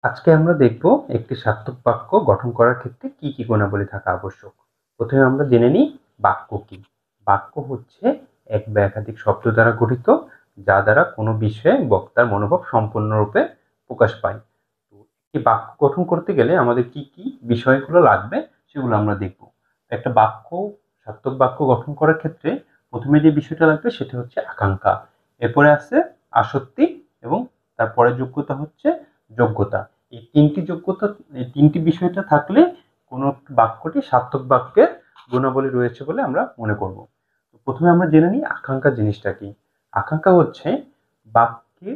আজকে আমরা দেখব একটি সার্থক বাক্য গঠন করার ক্ষেত্রে কি কি গুণাবলী থাকা আবশ্যক। প্রথমে আমরা জেনে নিই বাক্য কি। বাক্য হচ্ছে এক বা একাধিক শব্দ দ্বারা গঠিত, যা দ্বারা কোনো বিষয়ে বক্তার মনোভাব সম্পূর্ণরূপে প্রকাশ পায়। তো একটি বাক্য গঠন করতে গেলে আমাদের কি কি বিষয়গুলো লাগবে সেগুলো আমরা দেখব। একটা বাক্য সার্থক বাক্য গঠন করার ক্ষেত্রে প্রথমে যে বিষয়টা লাগবে সেটা হচ্ছে আকাঙ্ক্ষা, এরপরে আছে আসক্তি এবং তারপরে যোগ্যতা হচ্ছে যোগ্যতা। এই তিনটি বিষয়টা থাকলে কোনো বাক্যটি সার্থক বাক্যের গুণাবলী রয়েছে বলে আমরা মনে করব। প্রথমে আমরা জেনে নিই আকাঙ্ক্ষা জিনিসটা কি। আকাঙ্ক্ষা হচ্ছে বাক্যে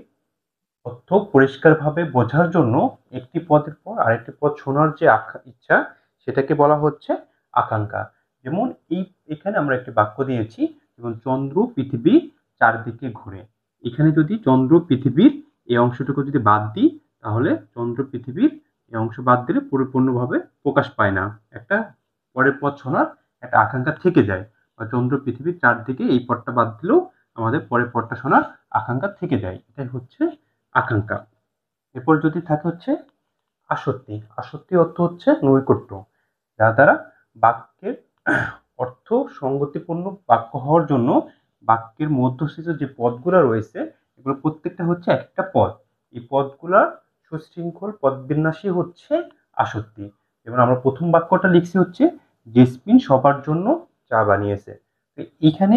অর্থ পরিষ্কারভাবে বোঝার জন্য একটি পদের পর আরেকটি পদ শোনার যে ইচ্ছা, সেটাকে বলা হচ্ছে আকাঙ্ক্ষা। যেমন এখানে আমরা একটি বাক্য দিয়েছি, যেমন চন্দ্র পৃথিবীর চারদিকে ঘুরে। এখানে যদি চন্দ্র পৃথিবীর এই অংশটুকু যদি বাদ দিই, তাহলে চন্দ্র পৃথিবীর এই অংশ বাদ দিলে পরিপূর্ণভাবে প্রকাশ পায় না, একটা পরের পদ শোনার একটা আকাঙ্ক্ষা থেকে যায়। বা চন্দ্র পৃথিবীর চারদিকে এই পদটা বাদ দিলেও আমাদের পরের পদটা শোনার আকাঙ্ক্ষা থেকে যায়। এটাই হচ্ছে আকাঙ্ক্ষা। এরপর যদি থাকে হচ্ছে আসক্তি। আসক্তি অর্থ হচ্ছে নৈকট্য, যা দ্বারা বাক্যের অর্থ সঙ্গতিপূর্ণ বাক্য হওয়ার জন্য বাক্যের মধ্যস্থিত যে পদগুলো রয়েছে, এগুলো প্রত্যেকটা হচ্ছে একটা পদ। এই পদগুলার সুশৃঙ্খল পদবিন্যাসই হচ্ছে আসক্তি। যেমন আমরা প্রথম বাক্যটা লিখছি হচ্ছে জেসমিন সবার জন্য চা বানিয়েছে। এইখানে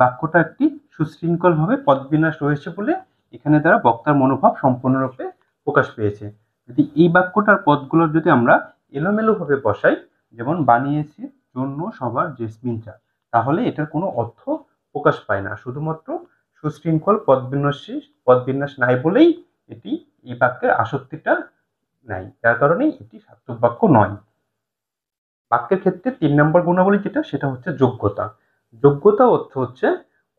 বাক্যটা একটি সুশৃঙ্খল ভাবে পদবিন্যাস রয়েছে বলে এখানে দ্বারা বক্তার মনোভাব সম্পূর্ণরূপে প্রকাশ পেয়েছে। যদি এই বাক্যটার পদগুলো যদি আমরা এলোমেলো ভাবে বসাই, যেমন বানিয়েছে জন্য সবার জেসমিন চা, তাহলে এটার কোনো অর্থ প্রকাশ পায় না। শুধুমাত্র সুশৃঙ্খল পদবিন্যাস নাই বলেই এটি এই বাক্যের আসক্তিটা নাই, যার কারণে এটি সার্থক বাক্য নয়। বাক্যের ক্ষেত্রে ৩ নম্বর গুণাবলী যেটা, সেটা হচ্ছে যোগ্যতা। যোগ্যতা অর্থ হচ্ছে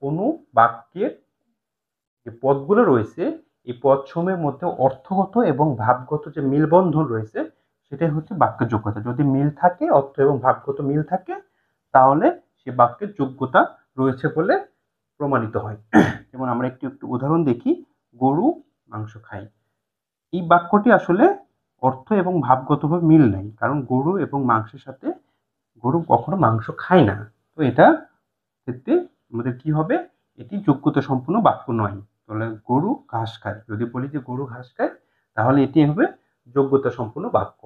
কোনো বাক্যের যে পদগুলো রয়েছে, এই পদসমূহের মধ্যে অর্থগত এবং ভাবগত যে মিলবন্ধন রয়েছে, সেটাই হচ্ছে বাক্যের যোগ্যতা। যদি মিল থাকে, অর্থ এবং ভাবগত মিল থাকে, তাহলে সে বাক্যের যোগ্যতা রয়েছে বলে প্রমাণিত হয়। যেমন আমরা একটু উদাহরণ দেখি, গরু মাংস খায়। এই বাক্যটি আসলে অর্থ এবং ভাবগতভাবে মিল নাই, কারণ গরু এবং মাংসের সাথে গরু কখনো মাংস খায় না। তো এটা ক্ষেত্রে আমাদের কি হবে, এটি যোগ্যতা সম্পূর্ণ বাক্য নয়। তাহলে গরু ঘাস খায়, যদি বলি যে গরু ঘাস খায়, তাহলে এটি হবে যোগ্যতা সম্পূর্ণ বাক্য।